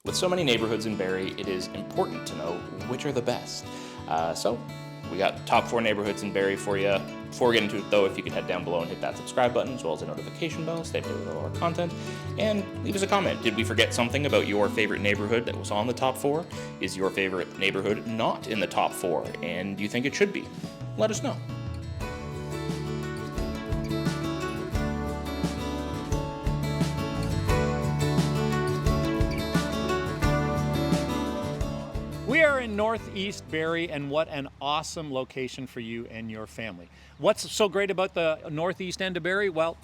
With so many neighborhoods in Barrie, it is important to know which are the best. So we got top 4 neighborhoods in Barrie for you. Before we get into it though, if you could head down below and hit that subscribe button as well as the notification bell, stay up to date with all our content, and leave us a comment. Did we forget something about your favorite neighborhood that was on the top 4? Is your favorite neighborhood not in the top 4 and do you think it should be? Let us know. We are in Northeast Barrie, and what an awesome location for you and your family. What's so great about the northeast end of Barrie? Well,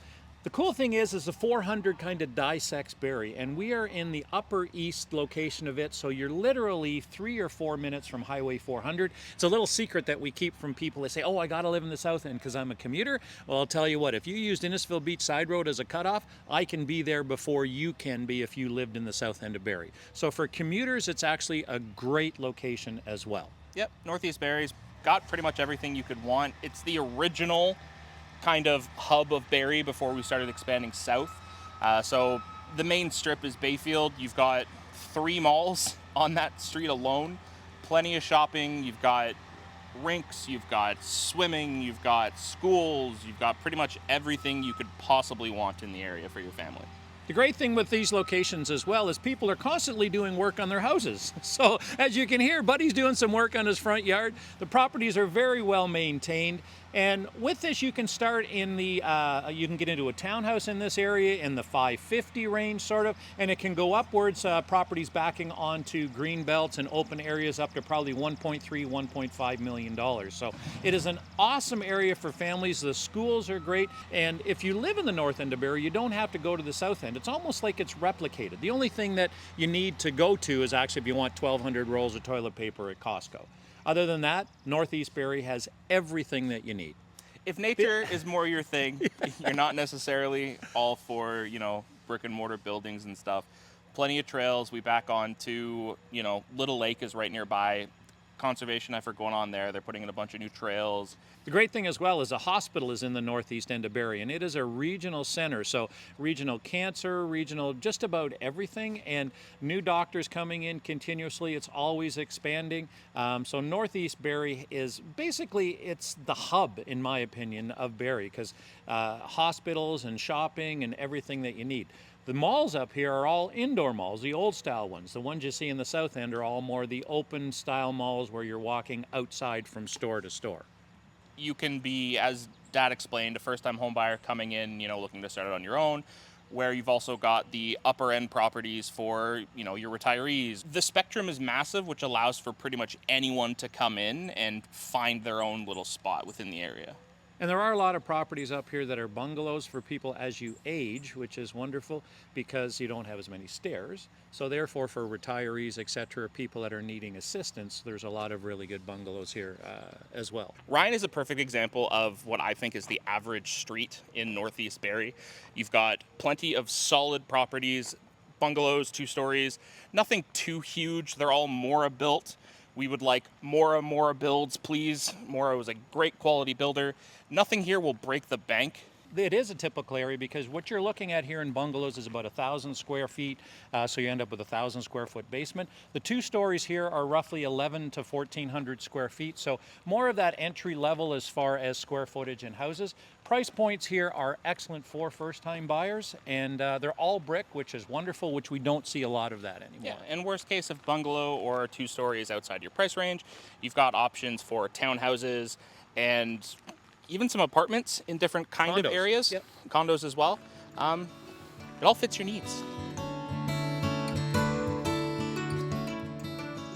the cool thing is the 400 kind of dissects Barrie, and we are in the upper east location of it, so you're literally 3 or 4 minutes from Highway 400. It's a little secret that we keep from people that say, oh, I gotta live in the south end because I'm a commuter. Well, I'll tell you what, if you used Innisfil Beach Side Road as a cutoff, I can be there before you can be if you lived in the south end of Barrie. So for commuters, it's actually a great location as well. Yep, Northeast Barrie's got pretty much everything you could want. It's the original kind of hub of Barrie before we started expanding south. So the main strip is Bayfield. You've got 3 malls on that street alone. Plenty of shopping. You've got rinks, you've got swimming, you've got schools, you've got pretty much everything you could possibly want in the area for your family. The great thing with these locations as well is people are constantly doing work on their houses. So as you can hear, Buddy's doing some work on his front yard. The properties are very well maintained. And with this, you can start in the, you can get into a townhouse in this area in the 550 range sort of, and it can go upwards, properties backing onto green belts and open areas up to probably $1.3, $1.5 million. So it is an awesome area for families. The schools are great. And if you live in the north end of Barrie, you don't have to go to the south end. It's almost like it's replicated. The only thing that you need to go to is actually if you want 1,200 rolls of toilet paper at Costco. Other than that, Northeast Barrie has everything that you need. If nature is more your thing, you're not necessarily all for, brick and mortar buildings and stuff. Plenty of trails. We back on to, Little Lake is right nearby. Conservation effort going on there. They're putting in a bunch of new trails. The great thing as well is a hospital is in the northeast end of Barrie, and it is a regional center. So regional cancer, regional just about everything, and new doctors coming in continuously. It's always expanding. So Northeast Barrie is basically, it's the hub, in my opinion, of Barrie because hospitals and shopping and everything that you need. The malls up here are all indoor malls, the old style ones. The ones you see in the south end are all more the open style malls where you're walking outside from store to store. You can be, as Dad explained, a first-time home buyer coming in, looking to start it on your own, where you've also got the upper end properties for, your retirees. The spectrum is massive, which allows for pretty much anyone to come in and find their own little spot within the area. And there are a lot of properties up here that are bungalows for people as you age, which is wonderful because you don't have as many stairs. So therefore, for retirees, etc., people that are needing assistance, there's a lot of really good bungalows here as well. Ryan is a perfect example of what I think is the average street in Northeast Barrie. You've got plenty of solid properties, bungalows, 2 stories, nothing too huge. They're all Mora built. We would like Mora builds, please. Mora was a great quality builder. Nothing here will break the bank. It is a typical area because what you're looking at here in bungalows is about 1,000 square feet, so you end up with 1,000 square foot basement. The 2 stories here are roughly 1,100 to 1,400 square feet, so more of that entry level as far as square footage in houses. Price points here are excellent for first-time buyers, and they're all brick, which is wonderful, which we don't see a lot of that anymore. Yeah, and worst case, if bungalow or 2 stories outside your price range, you've got options for townhouses and even some apartments in different kind of areas, yep. Condos as well. It all fits your needs.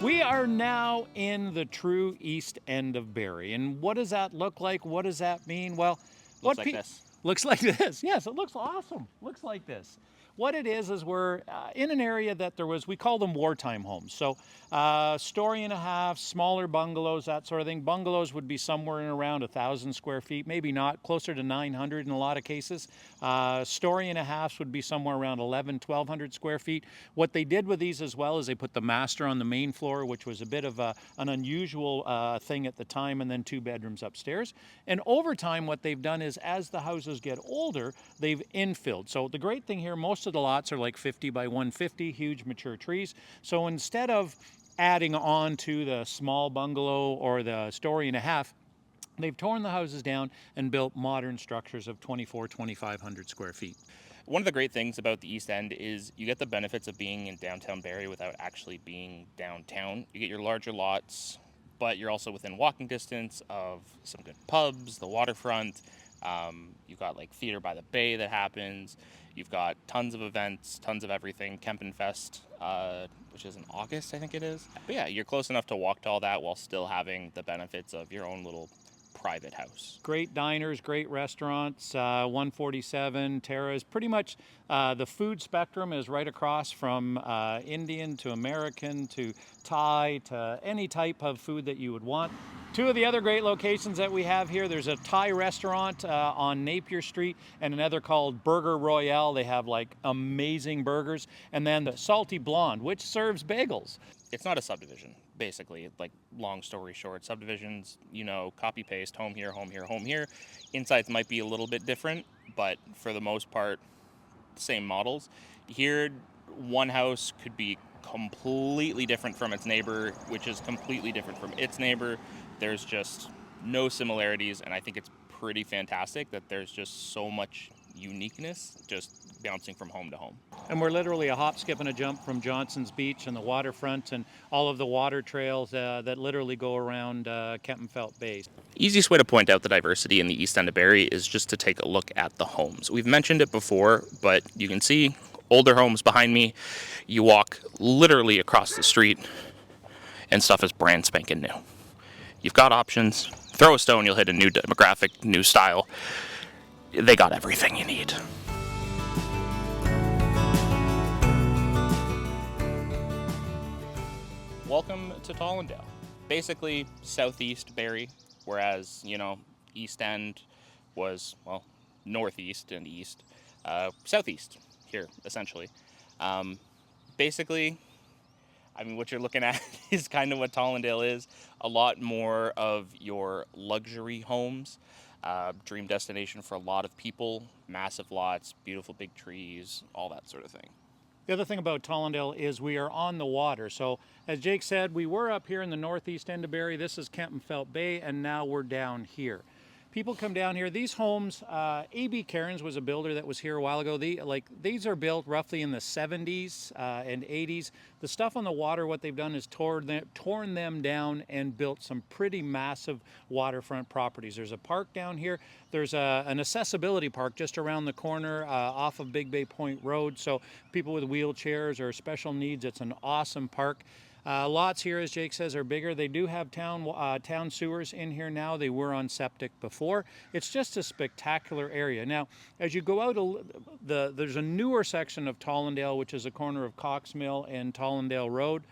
We are now in the true east end of Barrie, and what does that look like? What does that mean? Well, Looks like this. Looks like this. Yes, it looks awesome. Looks like this. What it is we're in an area that we call them wartime homes. So story and a half, smaller bungalows, that sort of thing. Bungalows would be somewhere in around 1,000 square feet, maybe not, closer to 900 in a lot of cases. Story and a halves would be somewhere around 1,200 square feet. What they did with these as well is they put the master on the main floor, which was a bit of an unusual thing at the time, and then 2 bedrooms upstairs. And over time, what they've done is as the houses get older, they've infilled. So the great thing here, most of of the lots are like 50 by 150, huge mature trees. So instead of adding on to the small bungalow or the story and a half, they've torn the houses down and built modern structures of 2,500 square feet. One of the great things about the East End is you get the benefits of being in downtown Barrie without actually being downtown. You get your larger lots, but you're also within walking distance of some good pubs, the waterfront. You've got like theater by the bay that happens. You've got tons of events, tons of everything. Kempenfelt, which is in August, I think it is. But yeah, you're close enough to walk to all that while still having the benefits of your own little private house. Great diners, great restaurants, 147, Terra's. Pretty much the food spectrum is right across from Indian to American to Thai to any type of food that you would want. Two of the other great locations that we have here, there's a Thai restaurant on Napier Street and another called Burger Royale. They have like amazing burgers. And then the Salty Blonde, which serves bagels. It's not a subdivision, basically. Like, long story short, subdivisions, copy paste, home here, home here, home here. Insides might be a little bit different, but for the most part, same models. Here, one house could be completely different from its neighbor, which is completely different from its neighbor. There's just no similarities, and I think it's pretty fantastic that there's just so much uniqueness just bouncing from home to home. And we're literally a hop, skip, and a jump from Johnson's Beach and the waterfront and all of the water trails that literally go around Kempenfelt Bay. Easiest way to point out the diversity in the East End of Barrie is just to take a look at the homes. We've mentioned it before, but you can see older homes behind me. You walk literally across the street and stuff is brand spanking new. You've got options. Throw a stone, you'll hit a new demographic, new style. They got everything you need. Welcome to Tollendal. Basically, southeast Barrie, whereas, East End was, northeast and east. Southeast here, essentially. Basically, what you're looking at is kind of what Tollendal is. A lot more of your luxury homes. Dream destination for a lot of people. Massive lots, beautiful big trees, all that sort of thing. The other thing about Tollendal is we are on the water. So as Jake said, we were up here in the northeast end of Barrie. This is Kempenfelt Bay, and now we're down here. People come down here. These homes, A.B. Cairns was a builder that was here a while ago. These are built roughly in the 70s and 80s. The stuff on the water, what they've done is torn them down and built some pretty massive waterfront properties. There's a park down here. There's an accessibility park just around the corner off of Big Bay Point Road. So people with wheelchairs or special needs, it's an awesome park. Lots here, as Jake says, are bigger. They do have town sewers in here now. They were on septic before. It's just a spectacular area. Now, as you go out, there's a newer section of Tollendal, which is a corner of Cox Mill and Tollendal Road.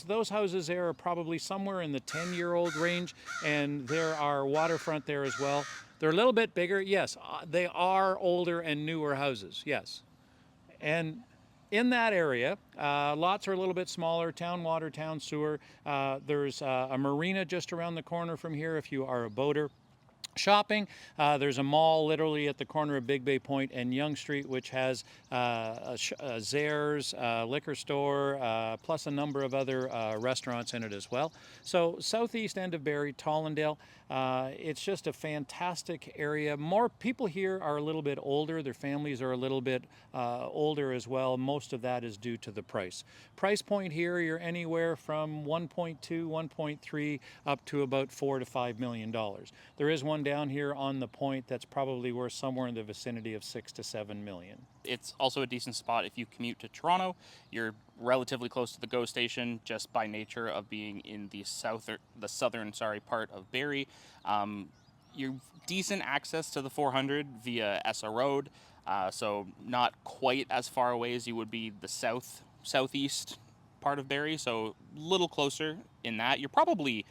Those houses there are probably somewhere in the 10-year-old range, and there are waterfront there as well. They're a little bit bigger. Yes, they are older and newer houses, yes. And in that area, lots are a little bit smaller, town water, town sewer. There's a marina just around the corner from here if you are a boater. Shopping, there's a mall literally at the corner of Big Bay Point and Yonge Street, which has a Zehrs, liquor store, plus a number of other restaurants in it as well. So southeast end of Barrie, Tollendal, it's just a fantastic area. More people here are a little bit older. Their families are a little bit older as well. Most of that is due to the price. Price point here, you're anywhere from 1.2, 1.3 up to about $4 to $5 million. There is one down here on the point that's probably worth somewhere in the vicinity of 6 to 7 million. It's also a decent spot if you commute to Toronto. You're relatively close to the GO station just by nature of being in the southern part of Barrie. You're decent access to the 400 via Essa Road, so not quite as far away as you would be the southeast part of Barrie, so a little closer in that. You're probably,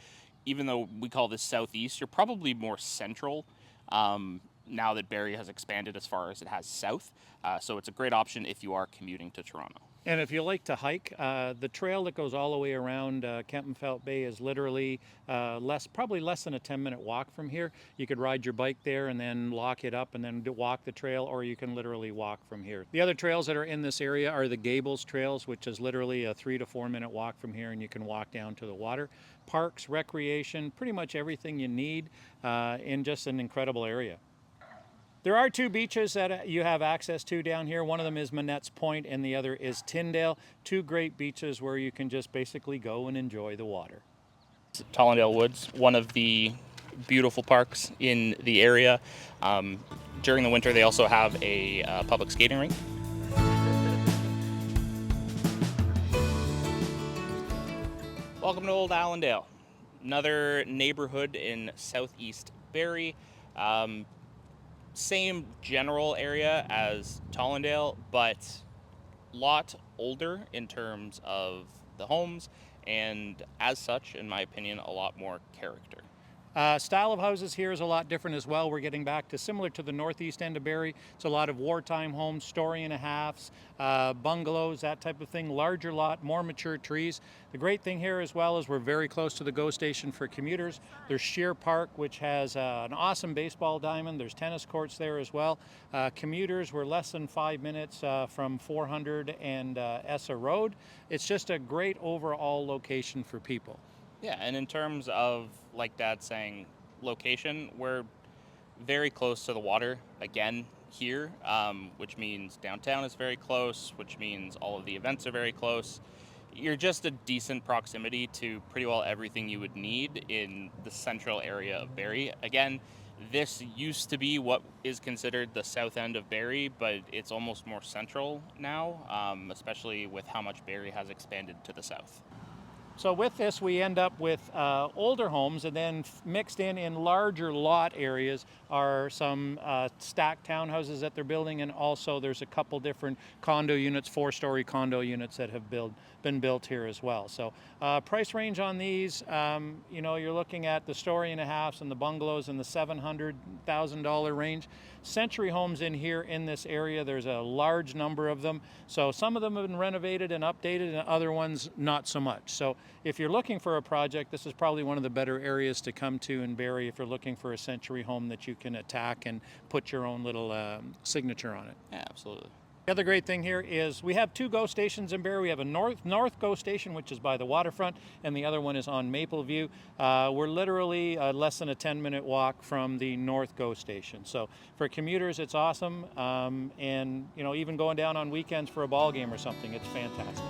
even though we call this southeast, you're probably more central now that Barrie has expanded as far as it has south. So it's a great option if you are commuting to Toronto. And if you like to hike, the trail that goes all the way around Kempenfelt Bay is literally probably less than a 10-minute walk from here. You could ride your bike there and then lock it up and then walk the trail, or you can literally walk from here. The other trails that are in this area are the Gables trails, which is literally a 3 to 4 minute walk from here, and you can walk down to the water. Parks, recreation, pretty much everything you need in just an incredible area. There are 2 beaches that you have access to down here. One of them is Manette's Point and the other is Tyndale. 2 great beaches where you can just basically go and enjoy the water. Tollendal Woods, one of the beautiful parks in the area. During the winter, they also have a public skating rink. Welcome to Old Allandale, another neighborhood in Southeast Barrie. Same general area as Tollendal, but a lot older in terms of the homes, and as such, in my opinion, a lot more character. Style of houses here is a lot different as well. We're getting back to similar to the northeast end of Barrie. It's a lot of wartime homes, story and a halves, bungalows, that type of thing. Larger lot, more mature trees. The great thing here as well is we're very close to the GO station for commuters. There's Sheer Park, which has an awesome baseball diamond. There's tennis courts there as well. Commuters, we're less than 5 minutes from 400 and Essa Road. It's just a great overall location for people. Yeah, and in terms of, like Dad's saying, location, we're very close to the water again here, which means downtown is very close, which means all of the events are very close. You're just a decent proximity to pretty well everything you would need in the central area of Barrie. Again, this used to be what is considered the south end of Barrie, but it's almost more central now, especially with how much Barrie has expanded to the south. So with this, we end up with older homes, and then mixed in larger lot areas are some stacked townhouses that they're building, and also there's a couple different condo units, 4-story condo units that have been built here as well. So price range on these, you're looking at the story and a halves and the bungalows in the $700,000 range. Century homes in here in this area, there's a large number of them. So some of them have been renovated and updated, and other ones not so much. So if you're looking for a project, this is probably one of the better areas to come to in Barrie if you're looking for a century home that you can attack and put your own little signature on it. Yeah, absolutely. The other great thing here is we have 2 GO stations in Barrie. We have a north GO station, which is by the Waterfront, and the other one is on Mapleview. We're literally less than a 10-minute walk from the north GO station. So for commuters, it's awesome, and even going down on weekends for a ball game or something, it's fantastic.